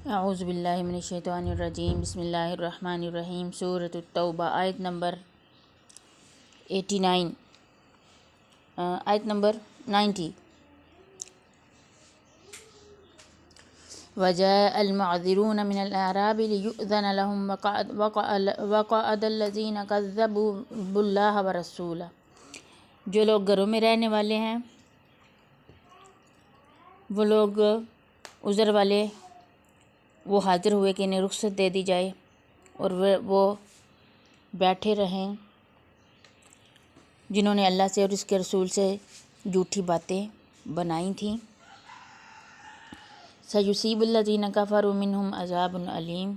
اعوذ باللہ من الشیطان الرجیم، بسم اللہ الرحمن الرحیم۔ سورۃ التوبہ، آیت نمبر 89، آیت نمبر 90۔ وجاء المعذرون من الأعراب ليؤذن لهم وقعد الذين كذبوا بالله ورسوله۔ جو لوگ گھروں میں رہنے والے ہیں وہ لوگ عذر والے وہ حاضر ہوئے کہ انہیں رخصت دے دی جائے، اور وہ بیٹھے رہیں جنہوں نے اللہ سے اور اس کے رسول سے جھوٹی باتیں بنائی تھیں۔ سَيُصِيبُ الَّذِينَ كَفَرُوا مِنْهُمْ عَذَابٌ علیم۔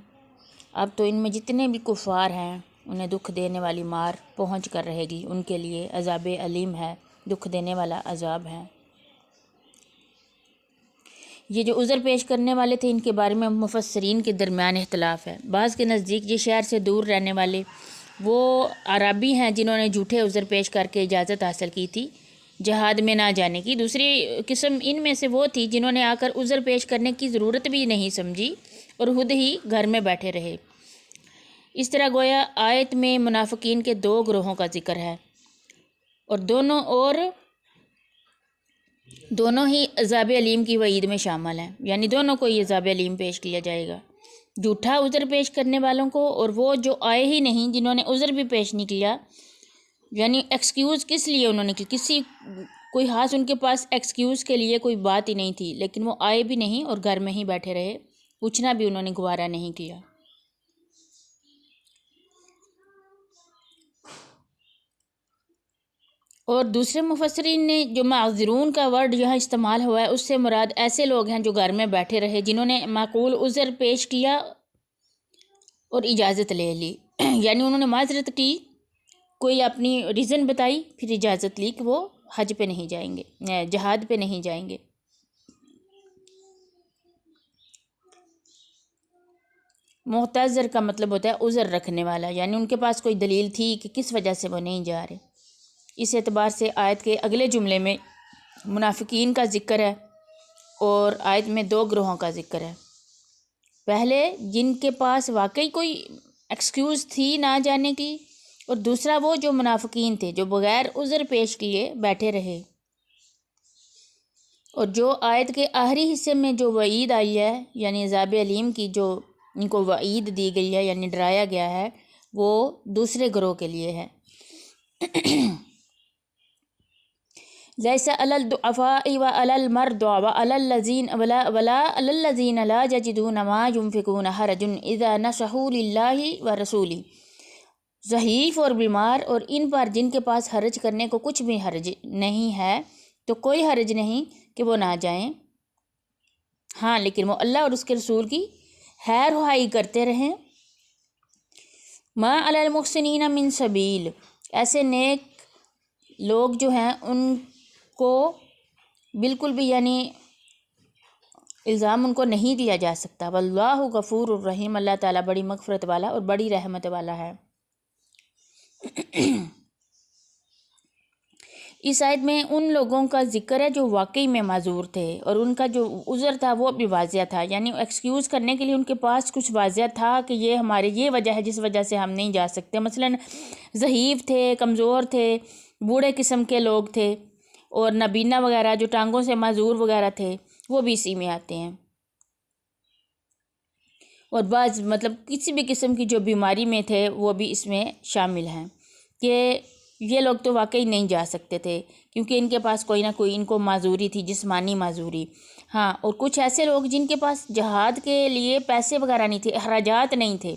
اب تو ان میں جتنے بھی کفار ہیں انہیں دکھ دینے والی مار پہنچ کر رہے گی، ان کے لیے عذاب علیم ہے، دکھ دینے والا عذاب ہے۔ یہ جو عذر پیش کرنے والے تھے ان کے بارے میں مفسرین کے درمیان اختلاف ہے۔ بعض کے نزدیک یہ شہر سے دور رہنے والے وہ عربی ہیں جنہوں نے جھوٹے عذر پیش کر کے اجازت حاصل کی تھی جہاد میں نہ جانے کی۔ دوسری قسم ان میں سے وہ تھی جنہوں نے آ کر عذر پیش کرنے کی ضرورت بھی نہیں سمجھی اور خود ہی گھر میں بیٹھے رہے۔ اس طرح گویا آیت میں منافقین کے دو گروہوں کا ذکر ہے، اور دونوں ہی عذاب علیم کی وعید میں شامل ہیں، یعنی دونوں کو یہ عذاب علیم پیش کیا جائے گا، جھوٹا عذر پیش کرنے والوں کو اور وہ جو آئے ہی نہیں جنہوں نے عذر بھی پیش نہیں کیا۔ یعنی ایکسکیوز کس لیے انہوں نے کی، کوئی خاص ان کے پاس ایکسکیوز کے لیے کوئی بات ہی نہیں تھی، لیکن وہ آئے بھی نہیں اور گھر میں ہی بیٹھے رہے، پوچھنا بھی انہوں نے گوارا نہیں کیا۔ اور دوسرے مفسرین نے جو معذرون کا ورڈ یہاں استعمال ہوا ہے اس سے مراد ایسے لوگ ہیں جو گھر میں بیٹھے رہے، جنہوں نے معقول عذر پیش کیا اور اجازت لے لی، یعنی انہوں نے معذرت کی، کوئی اپنی ریزن بتائی، پھر اجازت لی کہ وہ حج پہ نہیں جائیں گے، جہاد پہ نہیں جائیں گے۔ معتذر کا مطلب ہوتا ہے عذر رکھنے والا، یعنی ان کے پاس کوئی دلیل تھی کہ کس وجہ سے وہ نہیں جا رہے۔ اس اعتبار سے آیت کے اگلے جملے میں منافقین کا ذکر ہے اور آیت میں دو گروہوں کا ذکر ہے۔ پہلے جن کے پاس واقعی کوئی ایکسکیوز تھی نہ جانے کی، اور دوسرا وہ جو منافقین تھے جو بغیر عذر پیش کیے بیٹھے رہے۔ اور جو آیت کے آخری حصے میں جو وعید آئی ہے، یعنی عذاب علیم کی جو ان کو وعید دی گئی ہے، یعنی ڈرایا گیا ہے، وہ دوسرے گروہ کے لیے ہے۔ لیس علی الضعفاء وعلی المرضى ولا علی الذین لا یجدون ما ينفقون حرج اذا نصحوا للہ ورسولہ۔ ضعیف اور بیمار اور ان پر جن کے پاس حرج کرنے کو کچھ بھی حرج نہیں ہے تو کوئی حرج نہیں کہ وہ نہ جائیں، ہاں لیکن وہ اللہ اور اس کے رسول کی خیر خواہی کرتے رہیں۔ ما علی المحسنین من سبیل، ایسے نیک لوگ جو ہیں ان کو بالکل بھی یعنی الزام ان کو نہیں دیا جا سکتا۔ واللہ غفور الرحیم، اللہ تعالیٰ بڑی مغفرت والا اور بڑی رحمت والا ہے۔ اس آیت میں ان لوگوں کا ذکر ہے جو واقعی میں معذور تھے، اور ان کا جو عذر تھا وہ بھی واضح تھا، یعنی ایکسکیوز کرنے کے لیے ان کے پاس کچھ واضح تھا کہ یہ ہمارے یہ وجہ ہے جس وجہ سے ہم نہیں جا سکتے۔ مثلاً ضعیف تھے، کمزور تھے، بوڑھے قسم کے لوگ تھے، اور نابینا وغیرہ جو ٹانگوں سے معذور وغیرہ تھے وہ بھی اسی میں آتے ہیں، اور بعض مطلب کسی بھی قسم کی جو بیماری میں تھے وہ بھی اس میں شامل ہیں، کہ یہ لوگ تو واقعی نہیں جا سکتے تھے کیونکہ ان کے پاس کوئی نہ کوئی ان کو معذوری تھی، جسمانی معذوری۔ ہاں، اور کچھ ایسے لوگ جن کے پاس جہاد کے لیے پیسے وغیرہ نہیں تھے، اخراجات نہیں تھے،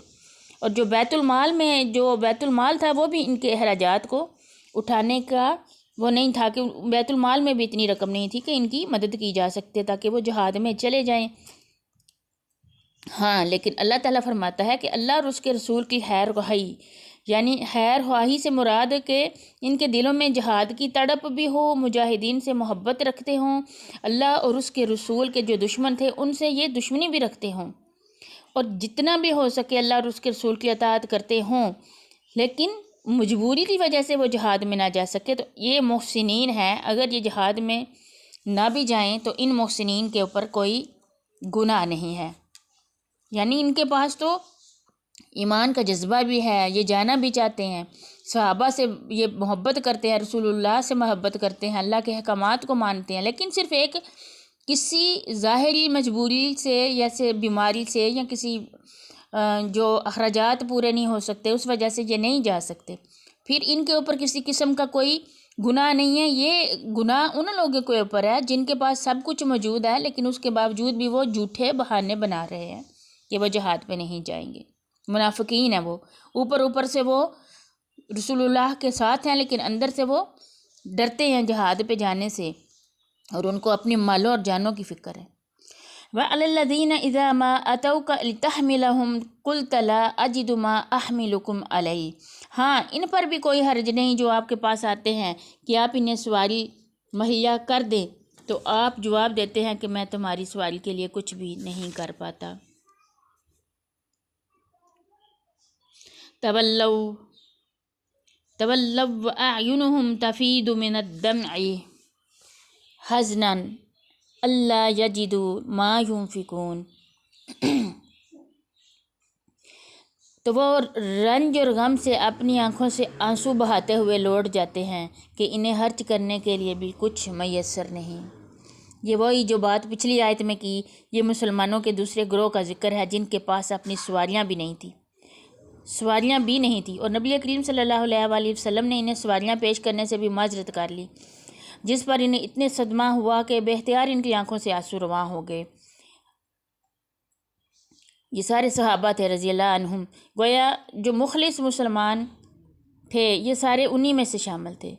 اور جو بیت المال تھا وہ بھی ان کے اخراجات کو اٹھانے کا وہ نہیں تھا، کہ بیت المال میں بھی اتنی رقم نہیں تھی کہ ان کی مدد کی جا سکتے تاکہ وہ جہاد میں چلے جائیں۔ ہاں لیکن اللہ تعالیٰ فرماتا ہے کہ اللہ اور اس کے رسول کی خیر خواہی، یعنی خیر خواہی سے مراد کہ ان کے دلوں میں جہاد کی تڑپ بھی ہو، مجاہدین سے محبت رکھتے ہوں، اللہ اور اس کے رسول کے جو دشمن تھے ان سے یہ دشمنی بھی رکھتے ہوں، اور جتنا بھی ہو سکے اللہ اور اس کے رسول کی اطاعت کرتے ہوں، لیکن مجبوری کی وجہ سے وہ جہاد میں نہ جا سکے تو یہ محسنین ہیں۔ اگر یہ جہاد میں نہ بھی جائیں تو ان محسنین کے اوپر کوئی گناہ نہیں ہے۔ یعنی ان کے پاس تو ایمان کا جذبہ بھی ہے، یہ جانا بھی چاہتے ہیں، صحابہ سے یہ محبت کرتے ہیں، رسول اللہ سے محبت کرتے ہیں، اللہ کے احکامات کو مانتے ہیں، لیکن صرف ایک کسی ظاہری مجبوری سے یا بیماری سے یا کسی جو اخراجات پورے نہیں ہو سکتے اس وجہ سے یہ نہیں جا سکتے۔ پھر ان کے اوپر کسی قسم کا کوئی گناہ نہیں ہے، یہ گناہ ان لوگوں کے اوپر ہے جن کے پاس سب کچھ موجود ہے لیکن اس کے باوجود بھی وہ جھوٹے بہانے بنا رہے ہیں کہ وہ جہاد پہ نہیں جائیں گے۔ منافقین ہیں وہ، اوپر سے وہ رسول اللہ کے ساتھ ہیں لیکن اندر سے وہ ڈرتے ہیں جہاد پہ جانے سے، اور ان کو اپنی مالوں اور جانوں کی فکر ہے۔ وَعَلَى الَّذِينَ إِذَا مَا أَتَوْكَ لِتَحْمِلَهُمْ قُلْتَ لَا أَجِدُ مَا أَحْمِلُكُمْ عَلَيْهِ، ہاں ان پر بھی کوئی حرج نہیں جو آپ کے پاس آتے ہیں کہ آپ انہیں سواری مہیا کر دیں، تو آپ جواب دیتے ہیں کہ میں تمہاری سواری کے لیے کچھ بھی نہیں کر پاتا۔ تولوا وأعينهم تفيض من الدمع حزنا ألا يجدوا ما ينفقون، تو وہ رنج اور غم سے اپنی آنکھوں سے آنسو بہاتے ہوئے لوٹ جاتے ہیں کہ انہیں خرچ کرنے کے لیے بھی کچھ میسر نہیں۔ یہ وہی جو بات پچھلی آیت میں کی، یہ مسلمانوں کے دوسرے گروہ کا ذکر ہے جن کے پاس اپنی سواریاں بھی نہیں تھیں اور نبی کریم صلی اللہ علیہ وآلہ وسلم نے انہیں سواریاں پیش کرنے سے بھی معذرت کر لی، جس پر انہیں اتنے صدمہ ہوا کہ بے اختیار ان کی آنکھوں سے آنسو رواں ہو گئے۔ یہ سارے صحابہ تھے رضی اللہ عنہم، گویا جو مخلص مسلمان تھے یہ سارے انہی میں سے شامل تھے۔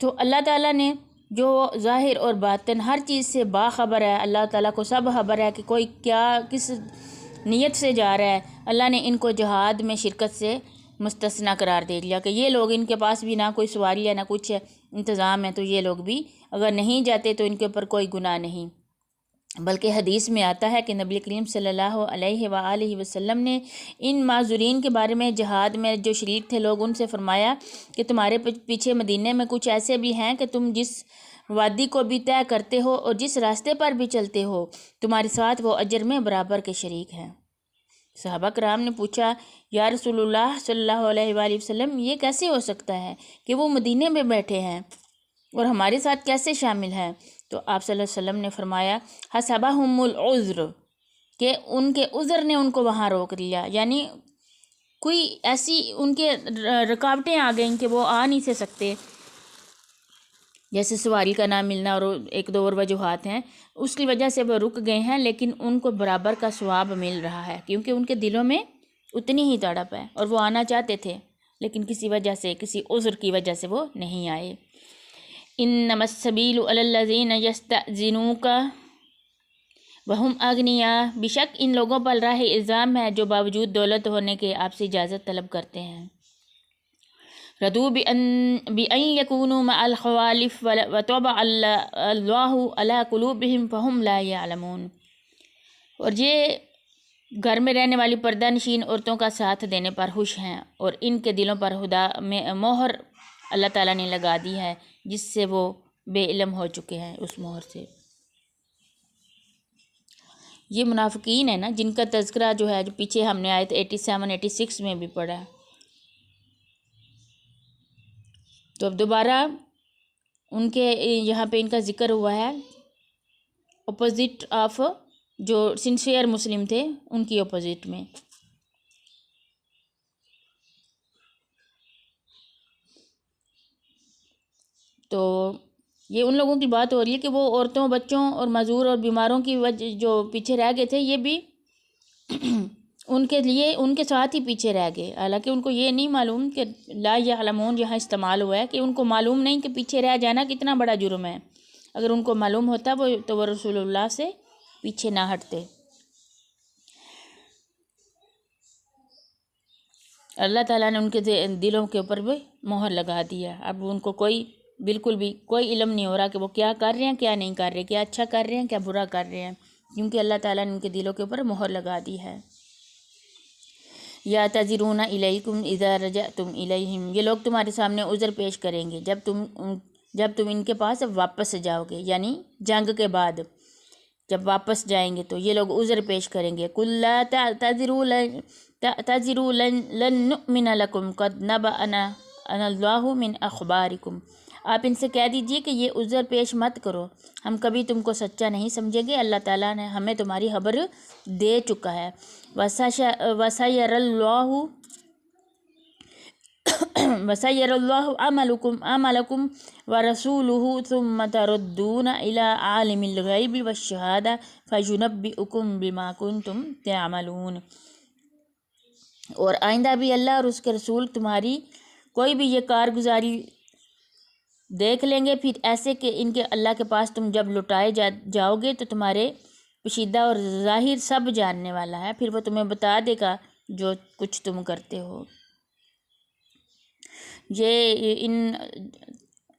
تو اللہ تعالیٰ نے جو ظاہر اور باطن ہر چیز سے باخبر ہے، اللہ تعالیٰ کو سب خبر ہے کہ کوئی کیا کس نیت سے جا رہا ہے، اللہ نے ان کو جہاد میں شرکت سے مستثنیٰ قرار دے دیا کہ یہ لوگ ان کے پاس بھی نہ کوئی سواری ہے نہ کچھ انتظام ہے، تو یہ لوگ بھی اگر نہیں جاتے تو ان کے اوپر کوئی گناہ نہیں۔ بلکہ حدیث میں آتا ہے کہ نبی کریم صلی اللہ علیہ وآلہ وسلم نے ان معذورین کے بارے میں جہاد میں جو شریک تھے لوگ ان سے فرمایا کہ تمہارے پیچھے مدینے میں کچھ ایسے بھی ہیں کہ تم جس وادی کو بھی طے کرتے ہو اور جس راستے پر بھی چلتے ہو تمہارے ساتھ وہ اجر میں برابر کے شریک ہیں۔ صحابہ کرام نے پوچھا یا رسول اللہ صلی اللہ علیہ وآلہ وسلم، یہ کیسے ہو سکتا ہے کہ وہ مدینے میں بیٹھے ہیں اور ہمارے ساتھ کیسے شامل ہیں؟ تو آپ صلی اللہ علیہ وسلم نے فرمایا حسبہم العذر، کہ ان کے عذر نے ان کو وہاں روک دیا، یعنی کوئی ایسی ان کے رکاوٹیں آ گئیں کہ وہ آ نہیں سے سکتے، جیسے سواری کا نہ ملنا اور ایک دو اور وجوہات ہیں، اس کی وجہ سے وہ رک گئے ہیں، لیکن ان کو برابر کا ثواب مل رہا ہے کیونکہ ان کے دلوں میں اتنی ہی تڑپ ہے اور وہ آنا چاہتے تھے لیکن کسی وجہ سے کسی عذر کی وجہ سے وہ نہیں آئے۔ انما السبیل علی الذین یستأذنوک وہم اغنیاء، بشک ان لوگوں پر راہ الزام ہے جو باوجود دولت ہونے کے آپ سے اجازت طلب کرتے ہیں۔ رضوا بأن یکونوا مع الخوالف وطبع اللہ علی قلوبہم فہم لا یعلمون، اور یہ گھر میں رہنے والی پردہ نشین عورتوں کا ساتھ دینے پر خوش ہیں اور ان کے دلوں پر خدا میں مہر اللہ تعالیٰ نے لگا دی ہے جس سے وہ بے علم ہو چکے ہیں اس مہر سے۔ یہ منافقین ہیں نا جن کا تذکرہ جو ہے جو پیچھے ہم نے آیت 87 86 میں بھی پڑھا، تو اب دوبارہ ان کے یہاں پہ ان کا ذکر ہوا ہے اپوزٹ آف جو سنسیئر مسلم تھے ان کی اپوزٹ میں۔ تو یہ ان لوگوں کی بات ہو رہی ہے کہ وہ عورتوں بچوں اور معذور اور بیماروں کی وجہ جو پیچھے رہ گئے تھے یہ بھی ان کے لیے ان کے ساتھ ہی پیچھے رہ گئے، حالانکہ ان کو یہ نہیں معلوم کہ لا یعلمون یہاں استعمال ہوا ہے کہ ان کو معلوم نہیں کہ پیچھے رہ جانا کتنا بڑا جرم ہے، اگر ان کو معلوم ہوتا تو وہ رسول اللہ سے پیچھے نہ ہٹتے۔ اللہ تعالیٰ نے ان کے دلوں کے اوپر بھی مہر لگا دیا، اب ان کو بالکل بھی کوئی علم نہیں ہو رہا کہ وہ کیا کر رہے ہیں کیا نہیں کر رہے، کیا اچھا کر رہے ہیں کیا برا کر رہے ہیں، کیونکہ اللہ تعالیٰ نے ان کے دلوں کے اوپر مہر لگا دی ہے۔ یعتذرون الیکم اذا رجعتم الیہم، یہ لوگ تمہارے سامنے عذر پیش کریں گے جب تم ان کے پاس واپس جاؤ گے، یعنی جنگ کے بعد۔ جب واپس جائیں گے تو یہ لوگ عذر پیش کریں گے، قُل لَا تَعْتَذِرُوا لَن نُؤْمِنَ لَكُمْ قَدْ نَبَأَنَا اللَّهُ مِنْ أَخْبَارِكُمْ۔ آپ ان سے کہہ دیجئے کہ یہ عذر پیش مت کرو، ہم کبھی تم کو سچا نہیں سمجھیں گے، اللہ تعالیٰ نے ہمیں تمہاری خبر دے چکا ہے۔ وَسَيَرَ اللَّهُ عَمَلَكُمْ وَرَسُولُهُ ثُمَّ تَرُدُّونَ إِلَىٰ عَالِمِ الْغَيْبِ وَالشَّهَادَةِ فَيُنَبِّئُكُم بِمَا كُنتُمْ تَعْمَلُونَ۔ اور آئندہ بھی اللہ اور اس کے رسول تمہاری کوئی بھی یہ کارگزاری دیکھ لیں گے، پھر ایسے کہ ان کے اللہ کے پاس تم جب لٹائے جاؤ گے تو تمہارے پوشیدہ اور ظاہر سب جاننے والا ہے، پھر وہ تمہیں بتا دے گا جو کچھ تم کرتے ہو۔ یہ ان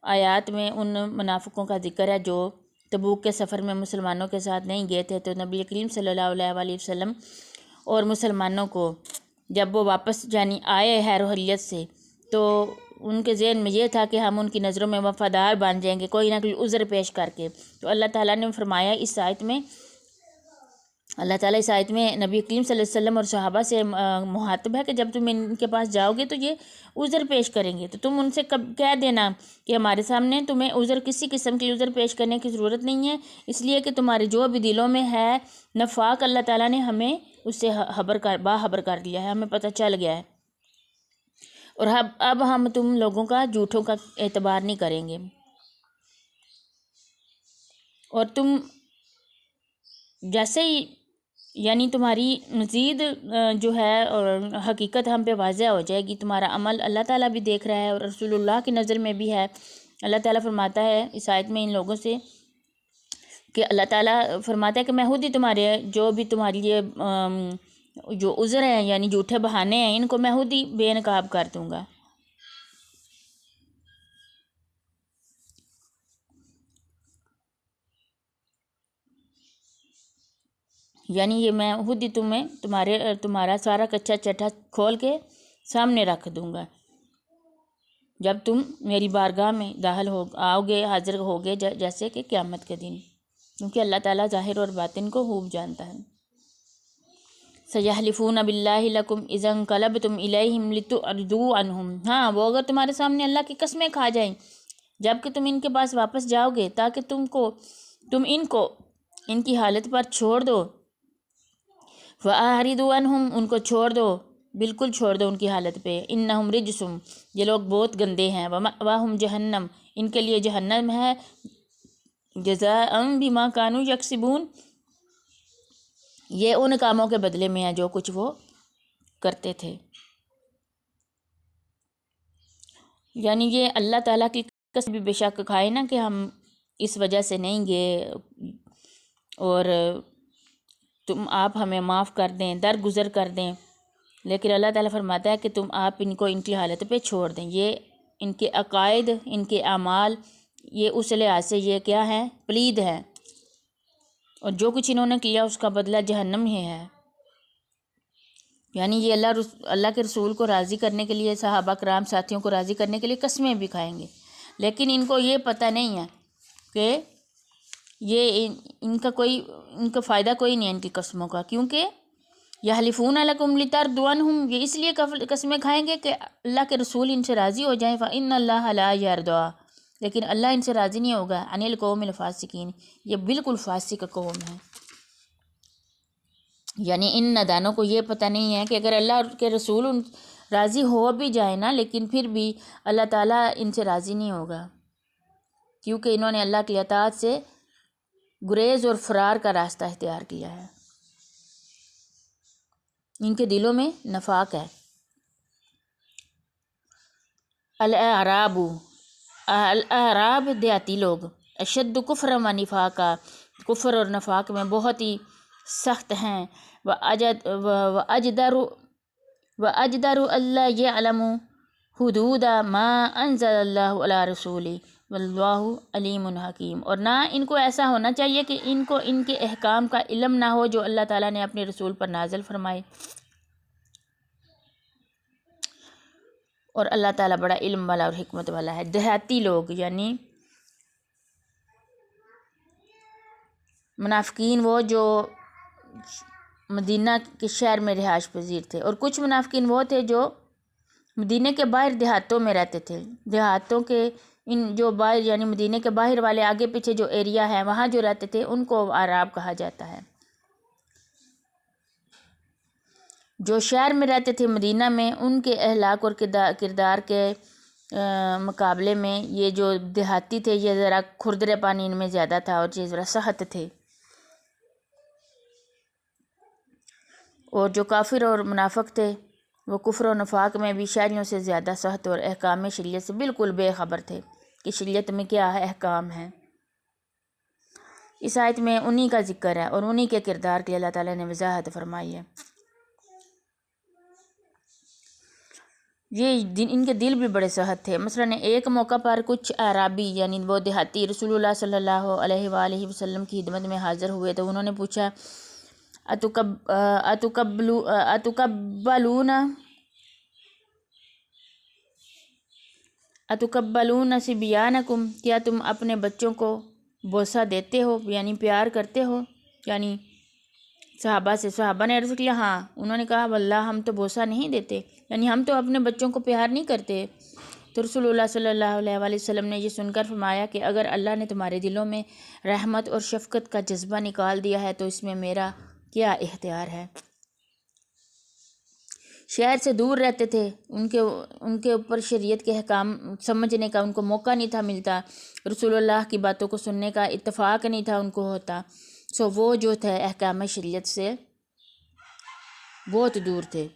آیات میں ان منافقوں کا ذکر ہے جو تبوک کے سفر میں مسلمانوں کے ساتھ نہیں گئے تھے، تو نبی کریم صلی اللہ علیہ وآلہ وسلم اور مسلمانوں کو جب وہ واپس آئے حیر و حریت سے، تو ان کے ذہن میں یہ تھا کہ ہم ان کی نظروں میں وفادار بن جائیں گے کوئی نہ کوئی عذر پیش کر کے۔ تو اللہ تعالیٰ نے فرمایا اس آیت میں، اللہ تعالیٰ اس آیت میں نبی کریم صلی اللہ علیہ وسلم اور صحابہ سے مخاطب ہے کہ جب تم ان کے پاس جاؤ گے تو یہ عذر پیش کریں گے، تو تم ان سے کہہ دینا کہ ہمارے سامنے تمہیں عذر کسی قسم کی عذر پیش کرنے کی ضرورت نہیں ہے، اس لیے کہ تمہارے جو بھی دلوں میں ہے نفاق، اللہ تعالیٰ نے ہمیں اس سے باخبر کر دیا ہے، ہمیں پتہ چل گیا ہے، اور اب ہم تم لوگوں کا جھوٹوں کا اعتبار نہیں کریں گے، اور تم جیسے ہی یعنی تمہاری مزید جو ہے اور حقیقت ہم پہ واضح ہو جائے گی، تمہارا عمل اللہ تعالیٰ بھی دیکھ رہا ہے اور رسول اللہ کی نظر میں بھی ہے۔ اللہ تعالیٰ فرماتا ہے اس آیت میں ان لوگوں سے کہ اللہ تعالیٰ فرماتا ہے کہ میں خود ہی تمہارے جو بھی تمہاری یہ جو عذر ہیں یعنی جھوٹے بہانے ہیں، ان کو میں خود ہی بے نقاب کر دوں گا، یعنی یہ میں خود ہی تمہارا سارا کچا چٹھا کھول کے سامنے رکھ دوں گا جب تم میری بارگاہ میں داخل آؤ گے، حاضر ہوگے، جیسے کہ قیامت کے دن، کیونکہ اللہ تعالیٰ ظاہر اور باطن کو خوب جانتا ہے۔ سَيَحْلِفُونَ بِاللَّهِ لَكُمْ إِذَا انقَلَبْتُمْ إِلَيْهِمْ لِتُعْرِضُوا عَنْهُمْ۔ ہاں، وہ اگر تمہارے سامنے اللہ کی قسمیں کھا جائیں جب کہ تم ان کے پاس واپس جاؤ گے تاکہ تم ان کی حالت پر چھوڑ دو، فَأَعْرِضُوا عَنْهُمْ، ان کو چھوڑ دو، بالکل چھوڑ دو ان کی حالت پہ، إِنَّهُمْ رِجْسٌ، یہ لوگ بہت گندے ہیں، وَمَأْوَاهُمْ جَهَنَّمْ، ان کے لیے جہنم ہے، جَزَاءً بِمَا كَانُوا يَكْسِبُونَ، یہ ان کاموں کے بدلے میں ہے جو کچھ وہ کرتے تھے۔ یعنی یہ اللہ تعالیٰ کی قسم بھی بے شک کھائے نا کہ ہم اس وجہ سے نہیں گئے اور آپ ہمیں معاف کر دیں، درگزر کر دیں، لیکن اللہ تعالیٰ فرماتا ہے کہ آپ ان کو ان کی حالت پہ چھوڑ دیں، یہ ان کے عقائد، ان کے اعمال، یہ اس لحاظ سے یہ کیا ہے، پلید ہے، اور جو کچھ انہوں نے کیا اس کا بدلہ جہنم ہی ہے۔ یعنی یہ اللہ کے رسول کو راضی کرنے کے لیے، صحابہ کرام ساتھیوں کو راضی کرنے کے لیے قسمیں بھی کھائیں گے، لیکن ان کو یہ پتہ نہیں ہے کہ یہ ان کا فائدہ کوئی نہیں ہے ان کی قسموں کا، کیونکہ یحلفون لکم لترضوا عنہم، یہ اس لیے قسمیں کھائیں گے کہ اللہ کے رسول ان سے راضی ہو جائیں، فإن اللہ لا یرضی، لیکن اللہ ان سے راضی نہیں ہوگا، عن القوم الفاسقین، یہ بالکل فاسق قوم ہے۔ یعنی ان نادانوں کو یہ پتہ نہیں ہے کہ اگر اللہ کے رسول راضی ہو بھی جائے نا، لیکن پھر بھی اللہ تعالیٰ ان سے راضی نہیں ہوگا، کیونکہ انہوں نے اللہ کی اطاعت سے گریز اور فرار کا راستہ اختیار کیا ہے، ان کے دلوں میں نفاق ہے۔ الاعراب دیہاتی لوگ، اشد کفر و نفاقا، کفر اور نفاق میں بہت ہی سخت ہیں، وَأَجْدَرُ أَلَّا يَعْلَمُوا حُدُودَ مَا أَنزَلَ اللَّهُ عَلَىٰ رَسُولِهِ وَاللَّهُ عَلِيمٌ حَكِيمٌ، اور نہ ان کو ایسا ہونا چاہیے کہ ان کو ان کے احکام کا علم نہ ہو جو اللہ تعالیٰ نے اپنے رسول پر نازل فرمائے، اور اللہ تعالیٰ بڑا علم والا اور حکمت والا ہے۔ دیہاتی لوگ یعنی منافقین وہ جو مدینہ کے شہر میں رہائش پذیر تھے، اور کچھ منافقین وہ تھے جو مدینہ کے باہر دیہاتوں میں رہتے تھے۔ دیہاتوں کے ان جو باہر یعنی مدینہ کے باہر والے آگے پیچھے جو ایریا ہے وہاں جو رہتے تھے ان کو اعراب کہا جاتا ہے۔ جو شہر میں رہتے تھے مدینہ میں، ان کے اخلاق اور کردار کے مقابلے میں یہ جو دیہاتی تھے یہ ذرا کھردرے پانی ان میں زیادہ تھا اور یہ ذرا سخت تھے۔ اور جو کافر اور منافق تھے وہ کفر و نفاق میں بھی شہریوں سے زیادہ سخت اور احکام شریعت سے بالکل بے خبر تھے کہ شریعت میں کیا ہے احکام ہے۔ اس آیت میں انہی کا ذکر ہے اور انہی کے کردار کی اللہ تعالیٰ نے وضاحت فرمائی ہے۔ ان کے دل بھی بڑے سخت تھے۔ مثلاً ایک موقع پر کچھ اعرابی یعنی وہ دیہاتی رسول اللہ صلی اللہ علیہ وآلہ وسلم کی خدمت میں حاضر ہوئے تو انہوں نے پوچھا اتقبلون صبیانکم، کیا تم اپنے بچوں کو بوسہ دیتے ہو یعنی پیار کرتے ہو؟ یعنی صحابہ نے عرض کیا ہاں۔ انہوں نے کہا واللہ ہم تو بوسہ نہیں دیتے، یعنی ہم تو اپنے بچوں کو پیار نہیں کرتے۔ تو رسول اللہ صلی اللہ علیہ وآلہ وسلم نے یہ سن کر فرمایا کہ اگر اللہ نے تمہارے دلوں میں رحمت اور شفقت کا جذبہ نکال دیا ہے تو اس میں میرا کیا اختیار ہے۔ شہر سے دور رہتے تھے، ان کے اوپر شریعت کے احکام سمجھنے کا ان کو موقع نہیں تھا ملتا، رسول اللہ کی باتوں کو سننے کا اتفاق نہیں تھا ان کو ہوتا، سو وہ جو تھے احکام شریعت سے بہت دور تھے۔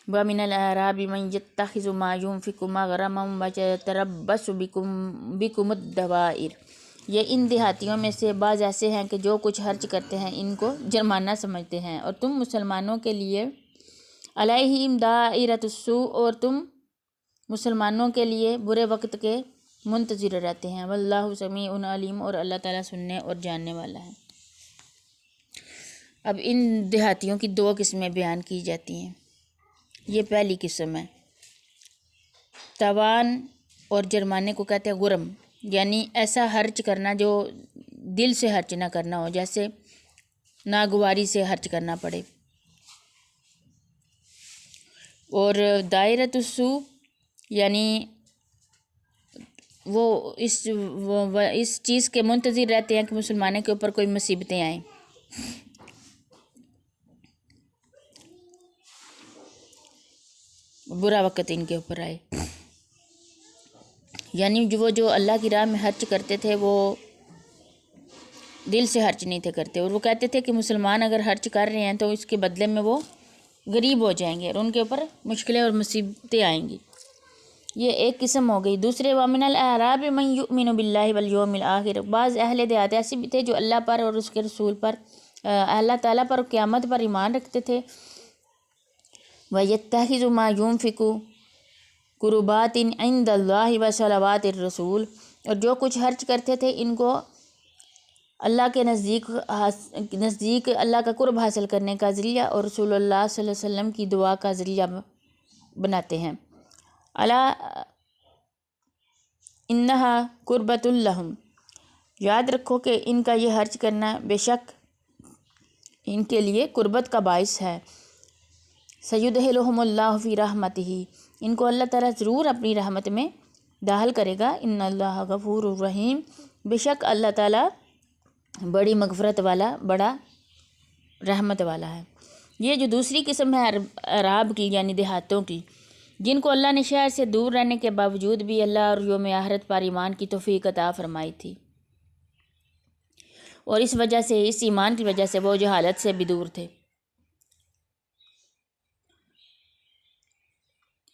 وَمِنَ الْأَعْرَابِ مَنْ يَتَّخِذُ مَا يُنْفِقُ مَغْرَمًا وَيَتَرَبَّصُ بِكُمُ الدَّوَائِرَ، یہ ان دیہاتیوں میں سے بعض ایسے ہیں کہ جو کچھ خرچ کرتے ہیں ان کو جرمانہ سمجھتے ہیں، اور تم مسلمانوں کے لیے علیہم دائرۃ السوء، اور تم مسلمانوں کے لیے برے وقت کے منتظر رہتے ہیں۔ واللہ سمیع علیم، اور اللہ تعالیٰ سننے اور جاننے والا ہے۔ اب ان دیہاتیوں کی دو قسمیں بیان کی جاتی ہیں۔ یہ پہلی قسم ہے، تاوان اور جرمانے کو کہتے ہیں غرم، یعنی ایسا خرچ کرنا جو دل سے خرچ نہ کرنا ہو، جیسے ناگواری سے خرچ کرنا پڑے۔ اور دائرۃ السوء یعنی وہ اس چیز کے منتظر رہتے ہیں کہ مسلمانوں کے اوپر کوئی مصیبتیں آئیں۔ برا وقت ان کے اوپر آئے، یعنی جو اللہ کی راہ میں خرچ کرتے تھے وہ دل سے خرچ نہیں تھے کرتے، اور وہ کہتے تھے کہ مسلمان اگر خرچ کر رہے ہیں تو اس کے بدلے میں وہ غریب ہو جائیں گے اور ان کے اوپر مشکلیں اور مصیبتیں آئیں گی۔ یہ ایک قسم ہو گئی۔ دوسرے وَمِنَ الْأَعْرَابِ مَنْ يُؤْمِنُ بِاللَّهِ وَالْيَوْمِ الْآخِرِ، بعض اہل دیہات ایسے بھی تھے جو اللہ پر اور اس کے رسول پر، اللہ تعالیٰ پر اور قیامت پر ایمان رکھتے تھے۔ وَيَتَّخِذُ مَا يُنْفِقُ قُرُبَاتٍ عِنْدَ اللَّهِ وَصَلَوَاتِ الرَّسُولِ، اور جو کچھ خرچ کرتے تھے ان کو اللہ کے نزدیک اللہ کا قرب حاصل کرنے کا ذریعہ اور رسول اللہ صلی اللہ علیہ وسلم کی دعا کا ذریعہ بناتے ہیں۔ الا انہا قربۃ لہم، یاد رکھو کہ ان کا یہ خرچ کرنا بے شک ان کے لیے قربت کا باعث ہے۔ سیدخلہم اللہ فی رحمتہ، ان کو اللہ تعالیٰ ضرور اپنی رحمت میں داخل کرے گا۔ ان اللہ غفور الرحیم، بے شک اللہ تعالیٰ بڑی مغفرت والا، بڑا رحمت والا ہے۔ یہ جو دوسری قسم ہے اعراب کی یعنی دیہاتوں کی، جن کو اللہ نے شہر سے دور رہنے کے باوجود بھی اللہ اور یوم آخرت پر ایمان کی توفیق عطا فرمائی تھی، اور اس وجہ سے، اس ایمان کی وجہ سے وہ جہالت سے بھی دور تھے۔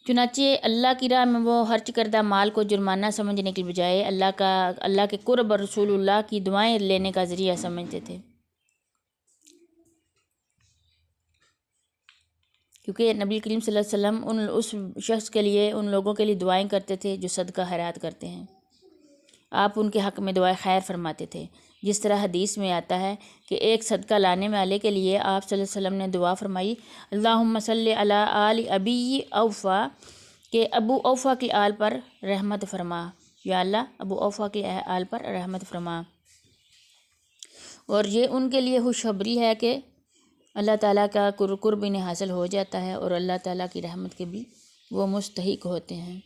چنانچہ اللہ کی راہ میں وہ خرچ کردہ مال کو جرمانہ سمجھنے کی بجائے اللہ کے قرب اور رسول اللہ کی دعائیں لینے کا ذریعہ سمجھتے تھے، کیونکہ نبی کریم صلی اللہ علیہ وسلم اس شخص کے لیے، ان لوگوں کے لیے دعائیں کرتے تھے جو صدقہ خیرات کرتے ہیں۔ آپ ان کے حق میں دعائیں خیر فرماتے تھے، جس طرح حدیث میں آتا ہے کہ ایک صدقہ لانے والے کے لیے آپ صلی اللہ علیہ وسلم نے دعا فرمائی، اللہم صلی علی آل ابی اوفا، کہ ابو اوفا کی آل پر رحمت فرما، یا اللہ ابو اوفا کی آل پر رحمت فرما۔ اور یہ ان کے لیے خوشخبری ہے کہ اللہ تعالیٰ کا قرب انہیں حاصل ہو جاتا ہے اور اللہ تعالیٰ کی رحمت کے بھی وہ مستحق ہوتے ہیں۔